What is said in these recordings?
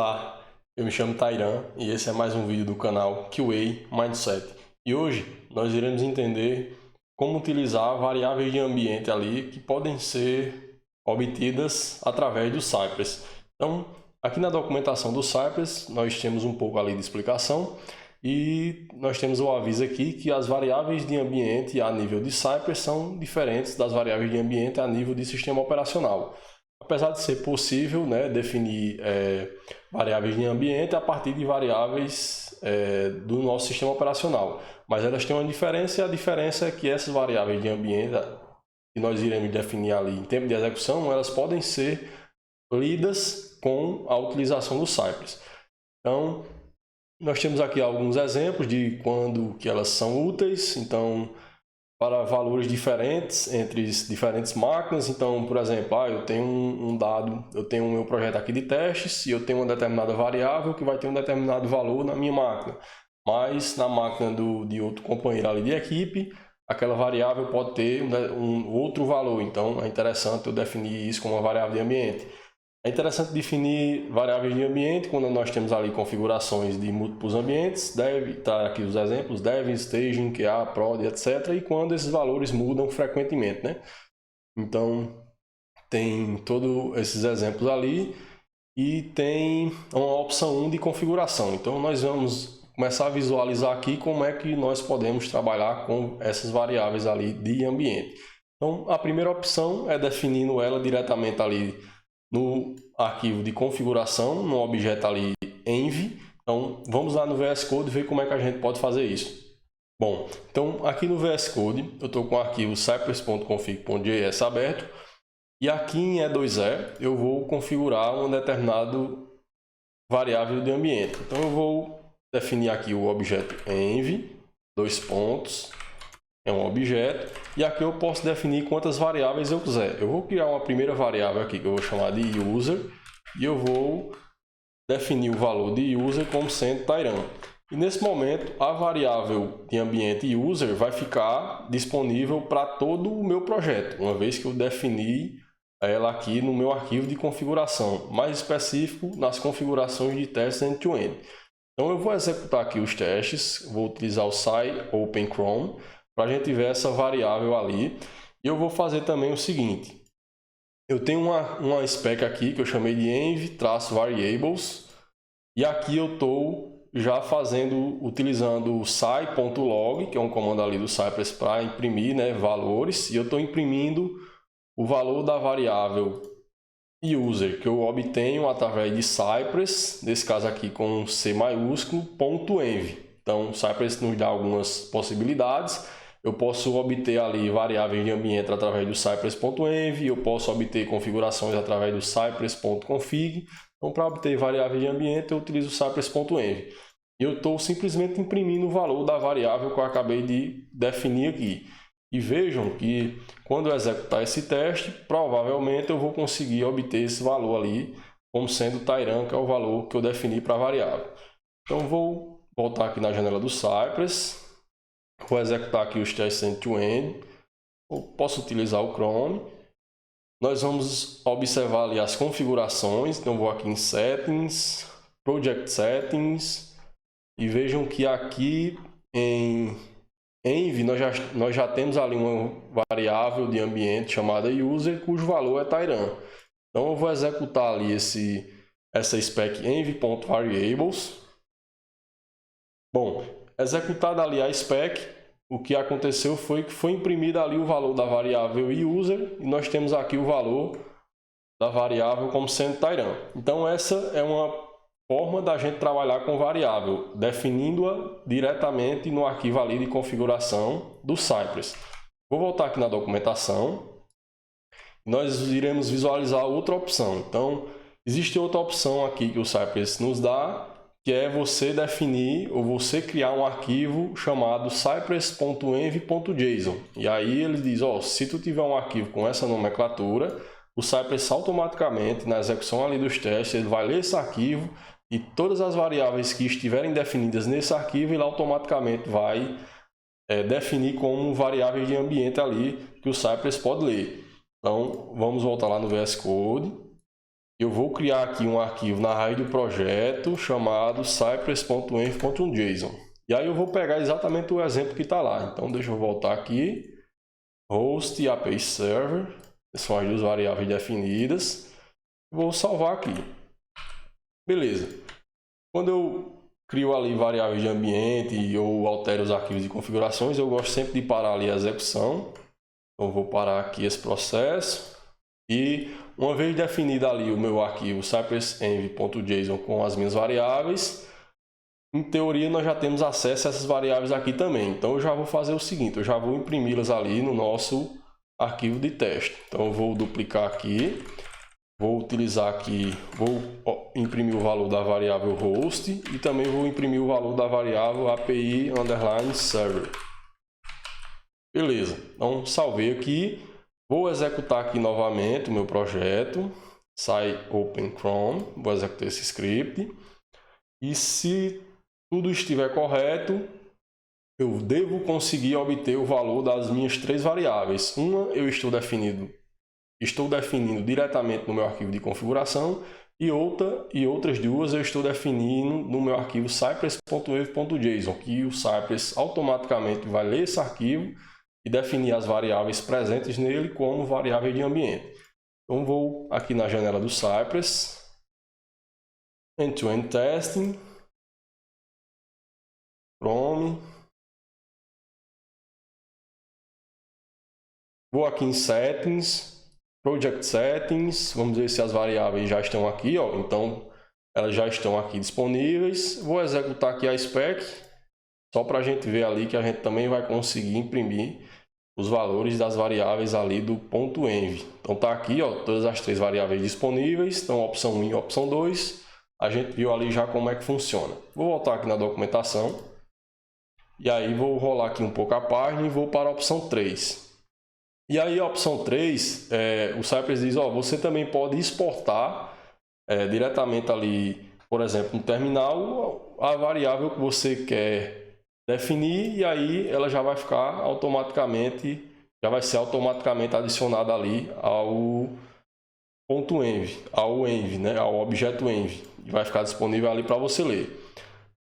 Olá, eu me chamo Tairan e esse é mais um vídeo do canal QA Mindset. E hoje nós iremos entender como utilizar variáveis de ambiente ali que podem ser obtidas através do Cypress. Então, aqui na documentação do Cypress nós temos um pouco ali de explicação e nós temos o aviso aqui que as variáveis de ambiente a nível de Cypress são diferentes das variáveis de ambiente a nível de sistema operacional. Apesar de ser possível, definir variáveis de ambiente a partir de variáveis do nosso sistema operacional, mas elas têm uma diferença, e a diferença é que essas variáveis de ambiente que nós iremos definir ali em tempo de execução, elas podem ser lidas com a utilização do Cypress. Então, nós temos aqui alguns exemplos de quando que elas são úteis. Então, para valores diferentes entre diferentes máquinas. Então, por exemplo, eu tenho um dado, eu tenho o meu projeto aqui de testes e eu tenho uma determinada variável que vai ter um determinado valor na minha máquina, mas na máquina de outro companheiro ali de equipe, aquela variável pode ter um outro valor. Então, é interessante eu definir isso como uma variável de ambiente. É interessante definir variáveis de ambiente quando nós temos ali configurações de múltiplos ambientes, deve estar aqui os exemplos, dev, staging, QA, prod, etc. E quando esses valores mudam frequentemente, Então, tem todos esses exemplos ali e tem uma opção 1 de configuração. Então, nós vamos começar a visualizar aqui como é que nós podemos trabalhar com essas variáveis ali de ambiente. Então, a primeira opção é definindo ela diretamente ali no arquivo de configuração, no objeto ali env. Então, vamos lá no VS Code ver como é que a gente pode fazer isso. Bom, então aqui no VS Code, eu estou com o arquivo cypress.config.js aberto, e aqui em E2E eu vou configurar uma determinada variável de ambiente. Então, eu vou definir aqui o objeto env, é um objeto, e aqui eu posso definir quantas variáveis eu quiser. Eu vou criar uma primeira variável aqui que eu vou chamar de user, e eu vou definir o valor de user como sendo Tairan. E nesse momento a variável de ambiente user vai ficar disponível para todo o meu projeto, uma vez que eu defini ela aqui no meu arquivo de configuração, mais específico nas configurações de testes end-to-end. Então eu vou executar aqui os testes, vou utilizar o sciopenChrome para a gente ver essa variável ali. E eu vou fazer também o seguinte: eu tenho uma spec aqui que eu chamei de env-variables, e aqui eu estou já utilizando o sci.log, que é um comando ali do Cypress para imprimir valores, e eu estou imprimindo o valor da variável user que eu obtenho através de Cypress, nesse caso aqui com C maiúsculo, .env. Então o Cypress nos dá algumas possibilidades. Eu posso obter ali variáveis de ambiente através do cypress.env, eu posso obter configurações através do cypress.config. Então, para obter variáveis de ambiente, eu utilizo o cypress.env. Eu estou simplesmente imprimindo o valor da variável que eu acabei de definir aqui. E vejam que quando eu executar esse teste, provavelmente eu vou conseguir obter esse valor ali como sendo Tairan, que é o valor que eu defini para a variável. Então, vou voltar aqui na janela do Cypress. Vou executar aqui os testes end-to-end. Posso utilizar o Chrome. Nós vamos observar ali as configurações. Então, vou aqui em Settings, Project Settings. E vejam que aqui em env nós já temos ali uma variável de ambiente chamada user, cujo valor é Tairan. Então, eu vou executar ali essa spec env.variables. Bom, executada ali a spec, o que aconteceu foi que foi imprimida ali o valor da variável user, e nós temos aqui o valor da variável como sendo Tairan. Então, essa é uma forma da gente trabalhar com variável, definindo-a diretamente no arquivo ali de configuração do Cypress. Vou voltar aqui na documentação. Nós iremos visualizar outra opção. Então, existe outra opção aqui que o Cypress nos dá, que é você definir ou você criar um arquivo chamado cypress.env.json. E aí ele diz, se tu tiver um arquivo com essa nomenclatura, o Cypress automaticamente, na execução ali dos testes, ele vai ler esse arquivo e todas as variáveis que estiverem definidas nesse arquivo, ele automaticamente vai definir como variáveis de ambiente ali que o Cypress pode ler. Então, vamos voltar lá no VS Code. eu vou criar aqui um arquivo na raiz do projeto chamado cypress.env.json. E aí eu vou pegar exatamente o exemplo que está lá. Então deixa eu voltar aqui, host e API server, são as duas variáveis definidas. Vou salvar aqui. Beleza. Quando eu crio ali variáveis de ambiente ou altero os arquivos de configurações, eu gosto sempre de parar ali a execução. Então vou parar aqui esse processo e uma vez definido ali o meu arquivo cypressenv.json com as minhas variáveis, em teoria nós já temos acesso a essas variáveis aqui também. Então eu já vou fazer o seguinte, eu já vou imprimi-las ali no nosso arquivo de teste. Então eu vou duplicar aqui, vou utilizar aqui, vou imprimir o valor da variável host e também vou imprimir o valor da variável API_server. Beleza, então salvei aqui, vou executar aqui novamente o meu projeto, sai Open Chrome, vou executar esse script e se tudo estiver correto, eu devo conseguir obter o valor das minhas três variáveis. Uma eu estou definindo diretamente no meu arquivo de configuração e outras duas eu estou definindo no meu arquivo cypress.env.json, que o Cypress automaticamente vai ler esse arquivo e definir as variáveis presentes nele como variáveis de ambiente. Então vou aqui na janela do Cypress, End-to-End Testing, Chrome, vou aqui em Settings, Project Settings, vamos ver se as variáveis já estão aqui, ó. Então elas já estão aqui disponíveis. Vou executar aqui a spec, só para a gente ver ali que a gente também vai conseguir imprimir os valores das variáveis ali do .env. Então tá aqui, ó, todas as três variáveis disponíveis, então opção 1 e opção 2. A gente viu ali já como é que funciona. Vou voltar aqui na documentação. E aí vou rolar aqui um pouco a página e vou para a opção 3. E aí a opção 3, o Cypress diz, ó, você também pode exportar diretamente ali, por exemplo, no terminal, a variável que você quer definir e aí ela já vai ficar automaticamente, já vai ser automaticamente adicionada ali ao .env, ao env, né, ao objeto env, e vai ficar disponível ali para você ler.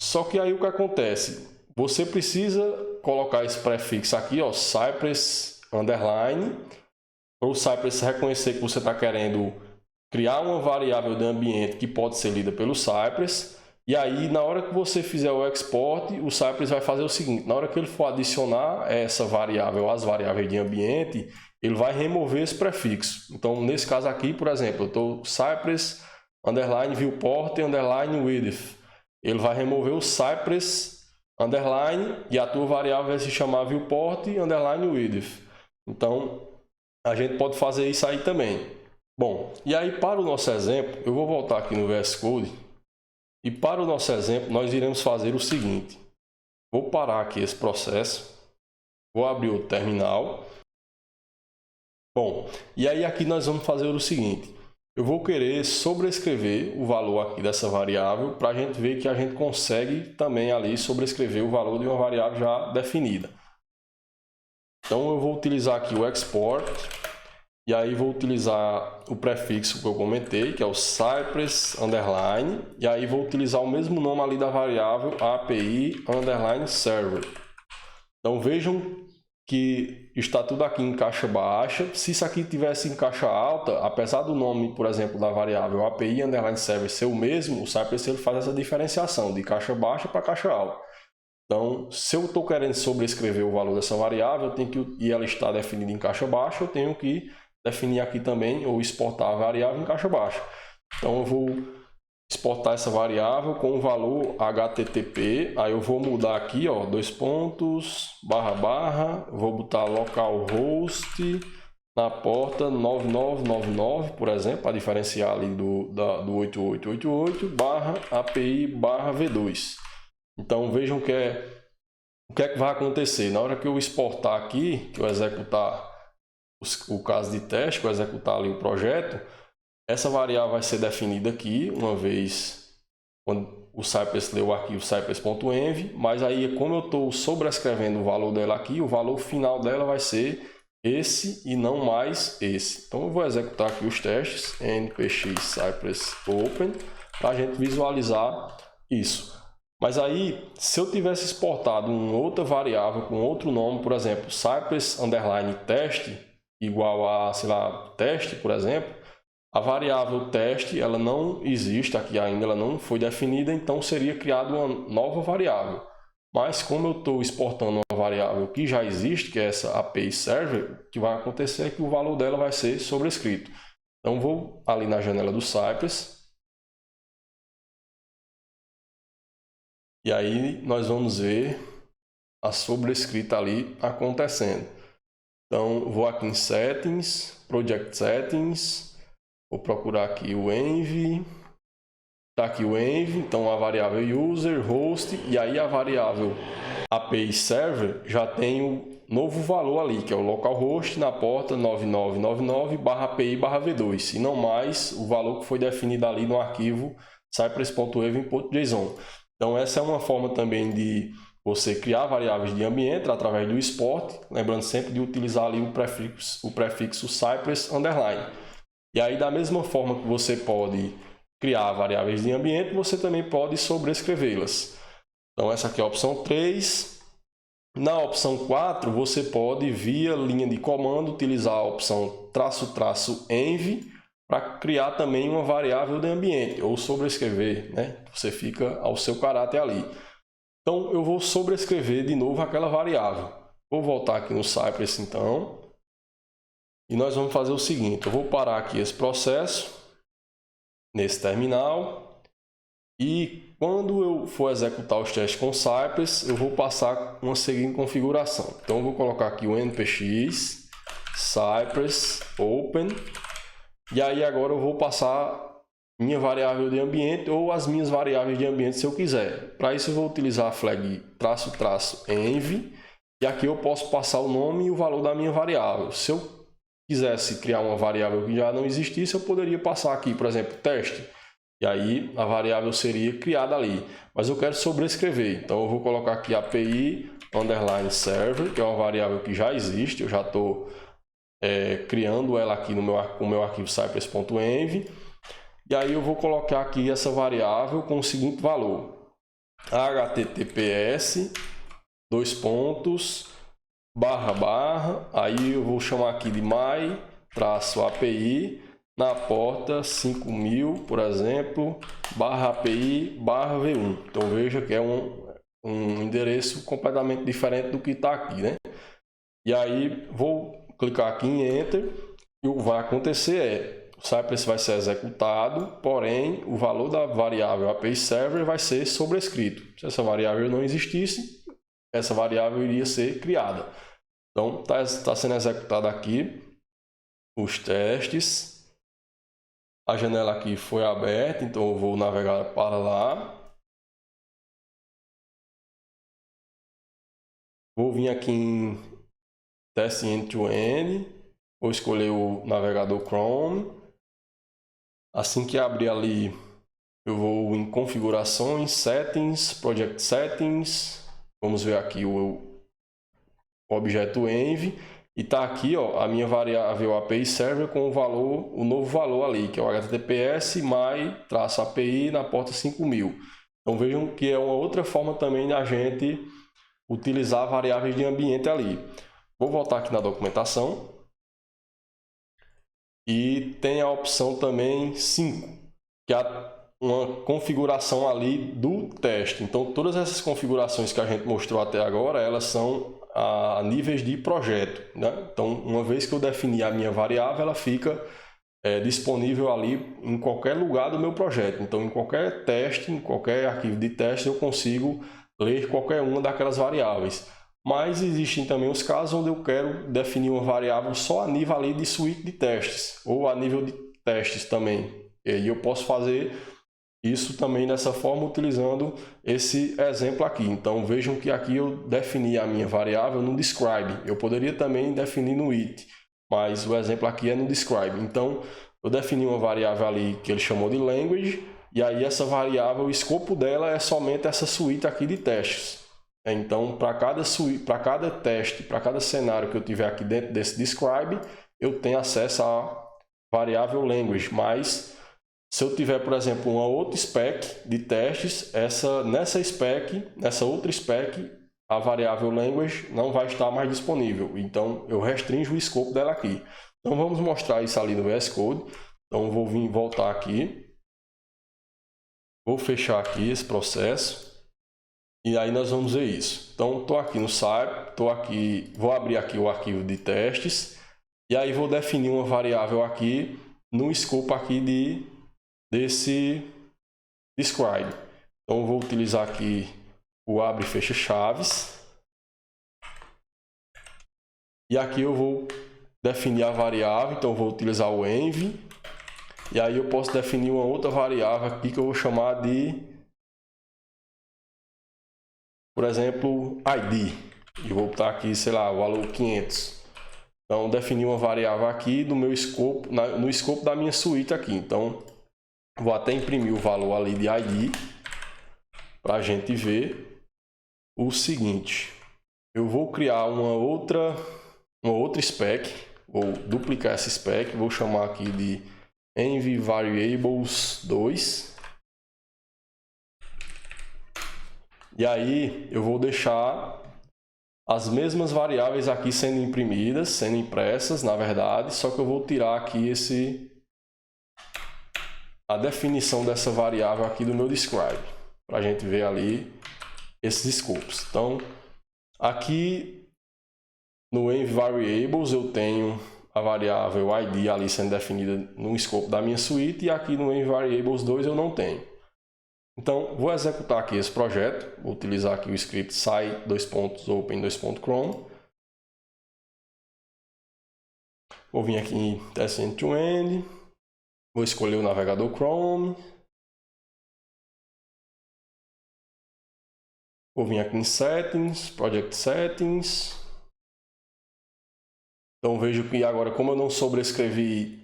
Só que aí o que acontece? Você precisa colocar esse prefixo aqui, ó, Cypress underline, para o Cypress reconhecer que você está querendo criar uma variável de ambiente que pode ser lida pelo Cypress. E aí, na hora que você fizer o export, o Cypress vai fazer o seguinte, na hora que ele for adicionar essa variável às variáveis de ambiente, ele vai remover esse prefixo. Então, nesse caso aqui, por exemplo, eu estou Cypress underline viewport underline width. Ele vai remover o Cypress underline e a tua variável vai se chamar viewport underline width. Então, a gente pode fazer isso aí também. Bom, e aí para o nosso exemplo, eu vou voltar aqui no VS Code e para o nosso exemplo nós iremos fazer o seguinte. Vou parar aqui esse processo, vou abrir o terminal. Bom, e aí aqui nós vamos fazer o seguinte. Eu vou querer sobrescrever o valor aqui dessa variável para a gente ver que a gente consegue também ali sobrescrever o valor de uma variável já definida. Então eu vou utilizar aqui o export e aí vou utilizar o prefixo que eu comentei, que é o Cypress underline, e aí vou utilizar o mesmo nome ali da variável API_server. Então vejam que está tudo aqui em caixa baixa. Se isso aqui tivesse em caixa alta, apesar do nome, por exemplo, da variável API_server ser o mesmo, o Cypress ele faz essa diferenciação de caixa baixa para caixa alta. Então, se eu estou querendo sobrescrever o valor dessa variável, e ela está definida em caixa baixa, eu tenho que definir aqui também, ou exportar a variável em caixa baixa. Então, eu vou exportar essa variável com o valor HTTP, aí eu vou mudar aqui, ó, // vou botar localhost na porta 9999, por exemplo, para diferenciar ali do 8888, /API/v2. Então vejam o que é que vai acontecer. Na hora que eu exportar aqui, que eu executar o caso de teste, que eu executar ali o projeto, essa variável vai ser definida aqui, uma vez quando o Cypress lê o arquivo cypress.env, mas aí como eu estou sobrescrevendo o valor dela aqui, o valor final dela vai ser esse e não mais esse. Então eu vou executar aqui os testes, npx cypress open, para a gente visualizar isso. Mas aí, se eu tivesse exportado uma outra variável com outro nome, por exemplo, cypress_test, igual a, sei lá, teste, por exemplo, a variável teste, ela não existe aqui ainda, ela não foi definida, então seria criada uma nova variável. Mas como eu estou exportando uma variável que já existe, que é essa API Server, o que vai acontecer é que o valor dela vai ser sobrescrito. Então vou ali na janela do Cypress. E aí nós vamos ver a sobrescrita ali acontecendo. Então vou aqui em Settings, Project Settings, vou procurar aqui o env. Está aqui o env, então a variável user, host, e aí a variável API Server já tem o novo valor ali, que é o localhost na porta 9999/API/v2, e não mais o valor que foi definido ali no arquivo cypress.env.json. Então essa é uma forma também de você criar variáveis de ambiente através do export, lembrando sempre de utilizar ali o prefixo cypress underline. E aí da mesma forma que você pode criar variáveis de ambiente, você também pode sobrescrevê-las. Então essa aqui é a opção 3. Na opção 4, você pode, via linha de comando, utilizar a opção --env para criar também uma variável de ambiente, ou sobrescrever, né? Você fica ao seu caráter ali. Então eu vou sobrescrever de novo aquela variável. Vou voltar aqui no Cypress então, e nós vamos fazer o seguinte, eu vou parar aqui esse processo, nesse terminal, e quando eu for executar os testes com Cypress, eu vou passar uma seguinte configuração. Então eu vou colocar aqui o npx cypress open, e aí agora eu vou passar minha variável de ambiente ou as minhas variáveis de ambiente se eu quiser. Para isso eu vou utilizar a flag --env, e aqui eu posso passar o nome e o valor da minha variável. Se eu quisesse criar uma variável que já não existisse, eu poderia passar aqui, por exemplo, teste. E aí a variável seria criada ali. Mas eu quero sobrescrever. Então eu vou colocar aqui API_server, que é uma variável que já existe. Eu já estou criando ela aqui no meu arquivo cypress.env. E aí eu vou colocar aqui essa variável com o seguinte valor. https // aí eu vou chamar aqui de my-api na porta 5000, por exemplo, /API/v1. Então veja que é um endereço completamente diferente do que está aqui, né? E aí vou clicar aqui em Enter, e o que vai acontecer o Cypress vai ser executado, porém o valor da variável API Server vai ser sobrescrito. Se essa variável não existisse, essa variável iria ser criada. Então está sendo executado aqui os testes. A janela aqui foi aberta, então eu vou navegar para lá. Vou vir aqui em Teste End-to-End. Vou escolher o navegador Chrome. Assim que abrir ali, eu vou em Configurações, Settings, Project Settings. Vamos ver aqui o objeto env. E está aqui ó, a minha variável API Server com o novo valor ali, que é o https my-api na porta 5000. Então vejam que é uma outra forma também da gente utilizar variáveis de ambiente ali. Vou voltar aqui na documentação. E tem a opção também 5, que é uma configuração ali do teste. Então todas essas configurações que a gente mostrou até agora, elas são a níveis de projeto, né? Então uma vez que eu defini a minha variável, ela fica disponível ali em qualquer lugar do meu projeto. Então em qualquer teste, em qualquer arquivo de teste, eu consigo ler qualquer uma daquelas variáveis. Mas existem também os casos onde eu quero definir uma variável só a nível ali de suíte de testes, ou a nível de testes também. E aí eu posso fazer isso também dessa forma, utilizando esse exemplo aqui. Então vejam que aqui eu defini a minha variável no describe. Eu poderia também definir no it, mas o exemplo aqui é no describe. Então eu defini uma variável ali que ele chamou de language, e aí essa variável, o escopo dela é somente essa suíte aqui de testes. Então, para cada teste, para cada cenário que eu tiver aqui dentro desse describe, eu tenho acesso à variável language. Mas se eu tiver, por exemplo, uma outra spec de testes, nessa outra spec, a variável language não vai estar mais disponível. Então, eu restringo o escopo dela aqui. Então, vamos mostrar isso ali no VS Code. Então, vou voltar aqui. Vou fechar aqui esse processo. E aí nós vamos ver isso. Então, estou aqui no site, vou abrir aqui o arquivo de testes. E aí vou definir uma variável aqui no escopo aqui desse describe. Então, vou utilizar aqui o abre e fecha chaves. E aqui eu vou definir a variável. Então, vou utilizar o env. E aí eu posso definir uma outra variável aqui que eu vou chamar de, por exemplo, ID. E vou botar aqui, sei lá, o valor 500. Então, definir uma variável aqui do meu escopo, no escopo da minha suíte aqui. Então, vou até imprimir o valor ali de ID para a gente ver o seguinte. Eu vou criar uma outra spec. Vou duplicar essa spec. Vou chamar aqui de env variables 2. E aí eu vou deixar as mesmas variáveis aqui sendo imprimidas, sendo impressas, na verdade, só que eu vou tirar aqui a definição dessa variável aqui do meu describe, para a gente ver ali esses escopos. Então, aqui no env variables eu tenho a variável ID ali sendo definida no escopo da minha suíte, e aqui no env variables 2 eu não tenho. Então, vou executar aqui esse projeto, vou utilizar aqui o script sci:/open:/chrome. Vou vir aqui em test end-to-end, vou escolher o navegador Chrome. Vou vir aqui em settings, project settings. Então vejo que agora, como eu não sobrescrevi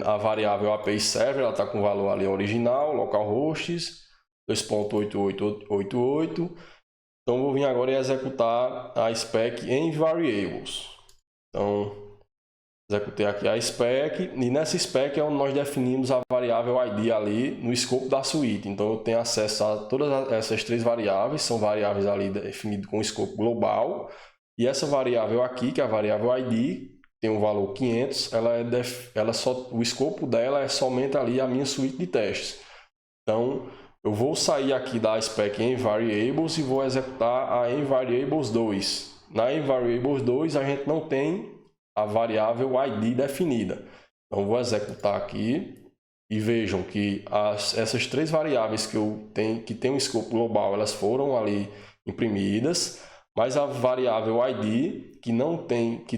a variável API Server, ela está com o valor ali original, localhosts 2.8888. Então vou vir agora e executar a spec em variables. Então executei aqui a spec, e nessa spec é onde nós definimos a variável ID ali no escopo da suíte. Então eu tenho acesso a todas essas três variáveis, são variáveis ali definidas com escopo global. E essa variável aqui, que é a variável ID, tem um valor 500, o escopo dela é somente ali a minha suíte de testes. Então, eu vou sair aqui da spec em variables e vou executar a em variables 2. Na em variables 2 a gente não tem a variável ID definida. Então, vou executar aqui e vejam que essas três variáveis que tem um escopo global, elas foram ali imprimidas. Mas a variável ID, que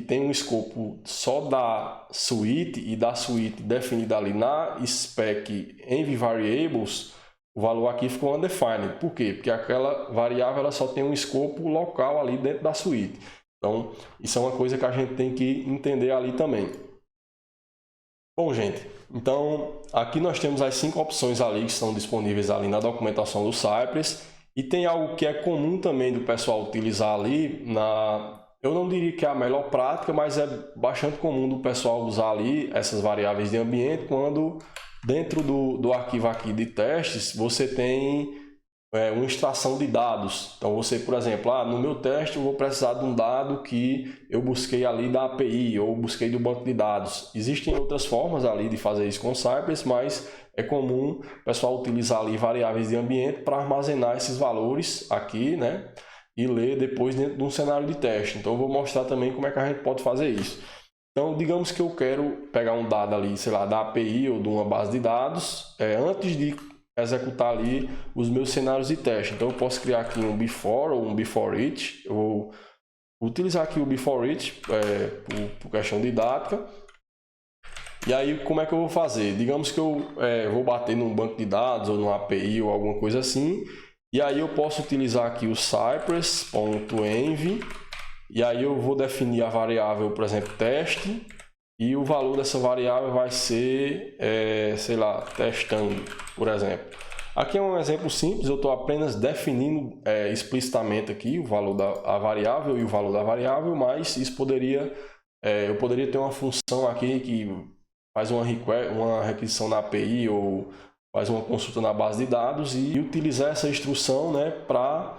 tem um escopo só da suíte e da suíte definida ali na spec env variables, o valor aqui ficou undefined. Por quê? Porque aquela variável ela só tem um escopo local ali dentro da suíte. Então, isso é uma coisa que a gente tem que entender ali também. Bom, gente, então aqui nós temos as 5 opções ali que estão disponíveis ali na documentação do Cypress. E tem algo que é comum também do pessoal utilizar ali, eu não diria que é a melhor prática, mas é bastante comum do pessoal usar ali essas variáveis de ambiente quando dentro do arquivo aqui de testes você tem uma extração de dados. Então você, por exemplo, no meu teste eu vou precisar de um dado que eu busquei ali da API ou busquei do banco de dados. Existem outras formas ali de fazer isso com o Cypress, mas é comum o pessoal utilizar ali variáveis de ambiente para armazenar esses valores aqui, né? E ler depois dentro de um cenário de teste. Então eu vou mostrar também como é que a gente pode fazer isso. Então digamos que eu quero pegar um dado ali, sei lá, da API ou de uma base de dados, antes de executar ali os meus cenários de teste. Então eu posso criar aqui um before ou um before each. Eu vou utilizar aqui o before each por questão didática. E aí como é que eu vou fazer? Digamos que eu vou bater num banco de dados ou numa API ou alguma coisa assim. E aí eu posso utilizar aqui o cypress.env. E aí eu vou definir a variável, por exemplo, teste. E o valor dessa variável vai ser, sei lá, testando, por exemplo. Aqui é um exemplo simples, eu estou apenas definindo explicitamente aqui o valor da variável e o valor da variável, mas isso eu poderia ter uma função aqui que faz uma requisição na API ou faz uma consulta na base de dados e utilizar essa instrução, né, para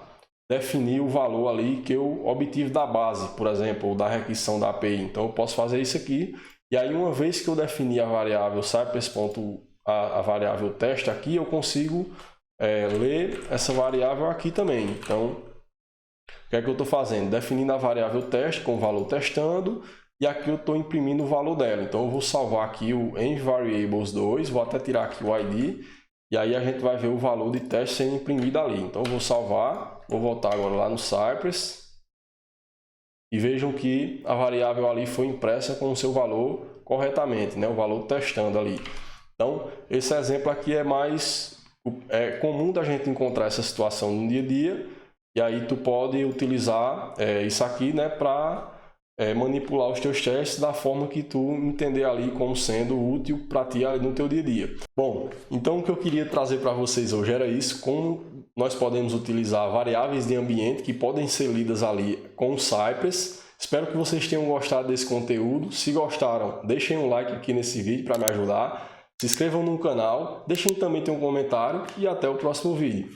definir o valor ali que eu obtive da base, por exemplo, ou da requisição da API. Então eu posso fazer isso aqui, e aí uma vez que eu definir a variável Cypress. A variável teste aqui, eu consigo ler essa variável aqui também. Então, o que é que eu estou fazendo? Definindo a variável teste com o valor testando, e aqui eu estou imprimindo o valor dela. Então, eu vou salvar aqui o envariables2, vou até tirar aqui o ID, e aí a gente vai ver o valor de teste sendo imprimido ali. Então, eu vou salvar, vou voltar agora lá no Cypress, e vejam que a variável ali foi impressa com o seu valor corretamente, né? O valor testando ali. Então, esse exemplo aqui é comum da gente encontrar essa situação no dia a dia, e aí tu pode utilizar isso aqui, né, para manipular os teus testes da forma que tu entender ali como sendo útil para ti ali no teu dia a dia. Bom, então o que eu queria trazer para vocês hoje era isso, como nós podemos utilizar variáveis de ambiente que podem ser lidas ali com o Cypress. Espero que vocês tenham gostado desse conteúdo. Se gostaram, deixem um like aqui nesse vídeo para me ajudar. Se inscrevam no canal, deixem também um comentário e até o próximo vídeo.